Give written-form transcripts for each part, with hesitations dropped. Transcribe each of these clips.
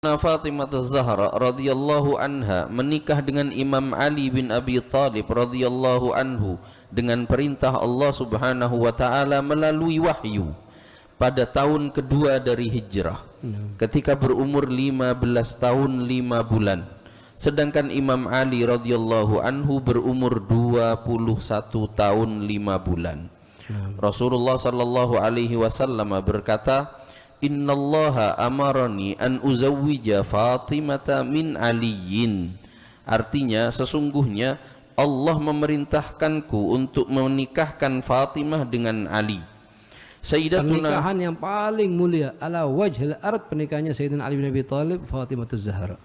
Fatimah Az-Zahra radhiyallahu anha menikah dengan Imam Ali bin Abi Thalib radhiyallahu anhu dengan perintah Allah Subhanahu wa taala melalui wahyu pada tahun kedua dari hijrah ketika berumur 15 tahun 5 bulan, sedangkan Imam Ali radhiyallahu anhu berumur 21 tahun 5 bulan. Rasulullah sallallahu alaihi wasallam berkata, Innallaha amarani an uzawwija Fatimata min Aliyin. Artinya sesungguhnya Allah memerintahkanku untuk menikahkan Fatimah dengan Ali. Pernikahan yang paling mulia ala wajhil ard, pernikahannya Sayyidina Ali bin Abi Thalib Fatimah Az-Zahra.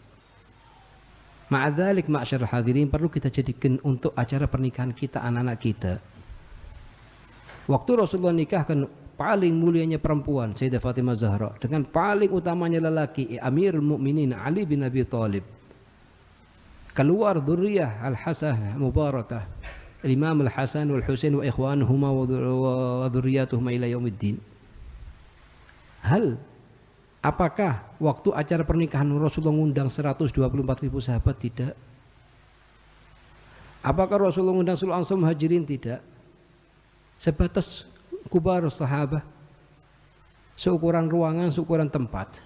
Ma'adzalik ma'asyarul hadirin, perlu kita jadikan untuk acara pernikahan kita, anak-anak kita. Waktu Rasulullah nikahkan paling mulianya perempuan Sayyidah Fatimah Zahra dengan paling utamanya lelaki Amirul Mukminin Ali bin Abi Thalib, keluar dzurriyyah Al-Hasan Mubarakah, Imam Al-Hasan wal Husain wa ikhwanuhuma wa dzurriyyatuhuma ila yaumiddin. Apakah waktu acara pernikahan Rasulullah ngundang 124.000 sahabat? Tidak. Apakah Rasulullah ngundang seluruh ansar muhajirin? Tidak. Sebatas kubar sahabat, seukuran ruangan, seukuran tempat.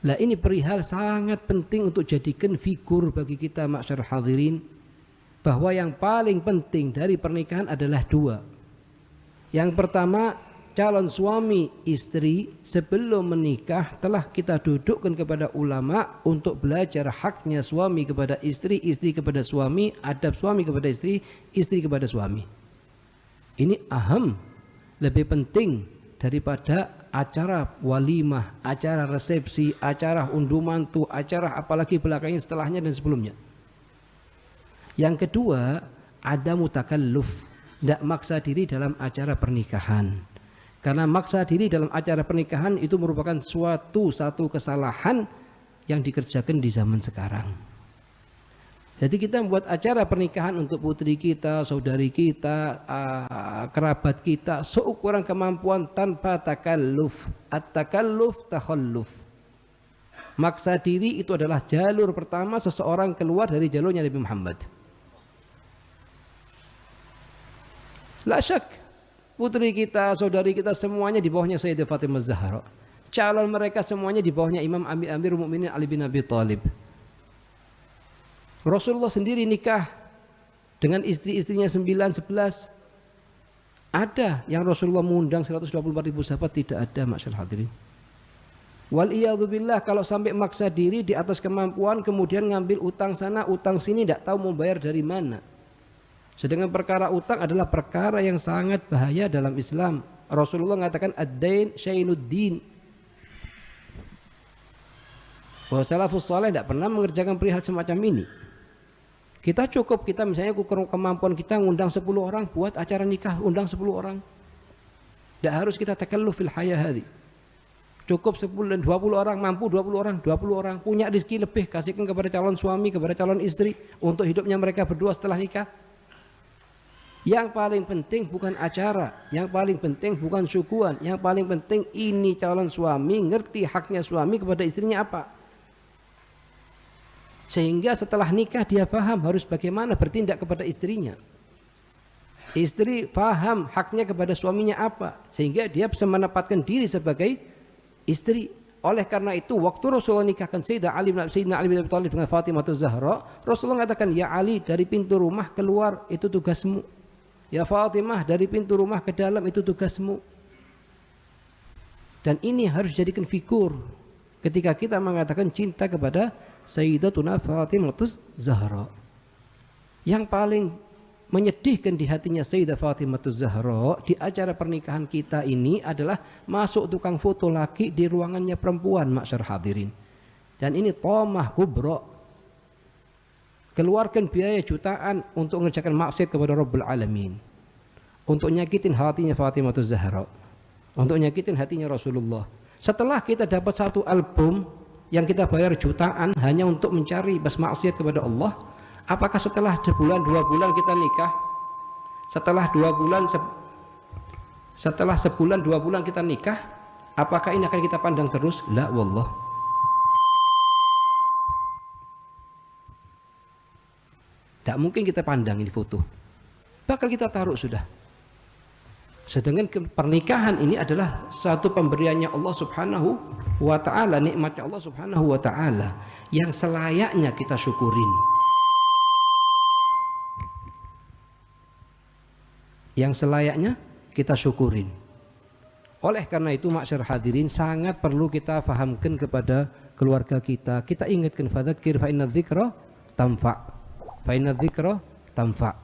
Lah ini perihal sangat penting untuk jadikan figur bagi kita ma'syarul hadirin, bahwa yang paling penting dari pernikahan adalah dua. Yang pertama, calon suami istri sebelum menikah telah kita dudukkan kepada ulama untuk belajar haknya suami kepada istri, istri kepada suami, adab suami kepada istri, istri kepada suami. Ini aham, lebih penting daripada acara walimah, acara resepsi, acara unduh mantu, acara apalagi belakangnya, setelahnya dan sebelumnya. Yang kedua, ada mutakalluf, tidak maksa diri dalam acara pernikahan. Karena maksa diri dalam acara pernikahan itu merupakan satu kesalahan yang dikerjakan di zaman sekarang. Jadi kita membuat acara pernikahan untuk putri kita, saudari kita, kerabat kita, seukuran kemampuan tanpa takalluf. At-takalluf takhalluf. Maksa diri itu adalah jalur pertama seseorang keluar dari jalurnya Nabi Muhammad. La syak, putri kita, saudari kita semuanya di bawahnya Sayyidah Fatimah Zahra. Calon mereka semuanya di bawahnya Imam Amirul Mukminin Ali bin Abi Thalib. Rasulullah sendiri nikah dengan istri-istrinya 9-11. Ada yang Rasulullah mengundang 124.000 sahabat? Tidak ada, masyaallah hadirin. Wal iyadzubillah, kalau sampai maksa diri di atas kemampuan, kemudian ngambil utang sana, utang sini, tidak tahu mau bayar dari mana. Sedangkan perkara utang adalah perkara yang sangat bahaya dalam Islam. Rasulullah mengatakan ad-dain syainuddin. Bahwa salafus saleh tidak pernah mengerjakan perihal semacam ini. Kita cukup, kita misalnya kemampuan kita ngundang 10 orang buat acara nikah, undang 10 orang. Tidak harus kita takalluf fil hayah hadhi. Cukup 10 dan 20 orang, mampu 20 orang, punya rezeki lebih, kasihkan kepada calon suami, kepada calon istri untuk hidupnya mereka berdua setelah nikah. Yang paling penting bukan acara, yang paling penting bukan syukuran, yang paling penting ini calon suami ngerti haknya suami kepada istrinya apa. Sehingga setelah nikah dia paham harus bagaimana bertindak kepada istrinya. Istri paham haknya kepada suaminya apa, sehingga dia bisa menempatkan diri sebagai istri. Oleh karena itu waktu Rasulullah nikahkan Sayyidina Ali bin Abi Thalib dengan Fatimah Az-Zahra, Rasulullah mengatakan, ya Ali, dari pintu rumah keluar itu tugasmu. Ya Fatimah, dari pintu rumah ke dalam itu tugasmu. Dan ini harus jadikan figur ketika kita mengatakan cinta kepada Sayyidatuna Fatimah Az-Zahra. Yang paling menyedihkan di hatinya Sayyidah Fatimah Az-Zahra di acara pernikahan kita ini adalah masuk tukang foto laki di ruangannya perempuan, masyar hadirin. Dan ini tomah kubra. Keluarkan biaya jutaan untuk mengerjakan maksiat kepada Rabbul Alamin, untuk nyakitin hatinya Fatimah Az-Zahra, untuk nyakitin hatinya Rasulullah. Setelah kita dapat satu album yang kita bayar jutaan hanya untuk mencari bas maksiat kepada Allah, apakah setelah sebulan 2 bulan kita nikah, setelah sebulan 2 bulan kita nikah, apakah ini akan kita pandang terus? La wallah. Tidak mungkin kita pandang ini foto. Bakal kita taruh sudah. Sedangkan pernikahan ini adalah satu pemberiannya Allah Subhanahu wa ta'ala, nikmatnya Allah Subhanahu wa ta'ala yang selayaknya kita syukurin. Yang selayaknya kita syukurin. Oleh karena itu masyarakat hadirin sangat perlu kita fahamkan kepada keluarga kita. Kita ingatkan fadzakir fa inna dzikra tanfa. Fa inna dzikra tanfa.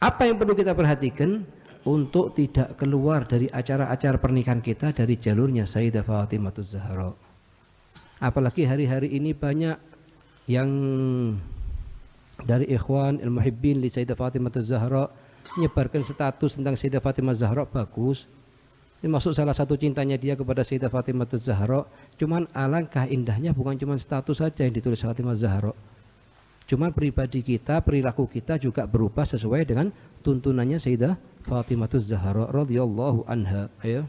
Apa yang perlu kita perhatikan untuk tidak keluar dari acara-acara pernikahan kita dari jalurnya Sayyidah Fatimahuz Zahra. Apalagi hari-hari ini banyak yang dari ikhwan al-muhibbin li Sayyidah Fatimahuz Zahra menyebarkan status tentang Sayyidah Fatimah Zahra bagus. Ini masuk salah satu cintanya dia kepada Sayyidah Fatimahuz Zahra. Cuman alangkah indahnya bukan cuma status saja yang ditulis Fatimah Zahra. Cuman pribadi kita, perilaku kita juga berubah sesuai dengan tuntunannya Sayyidah Fatimahuz Zahra radhiyallahu anha. Ayo.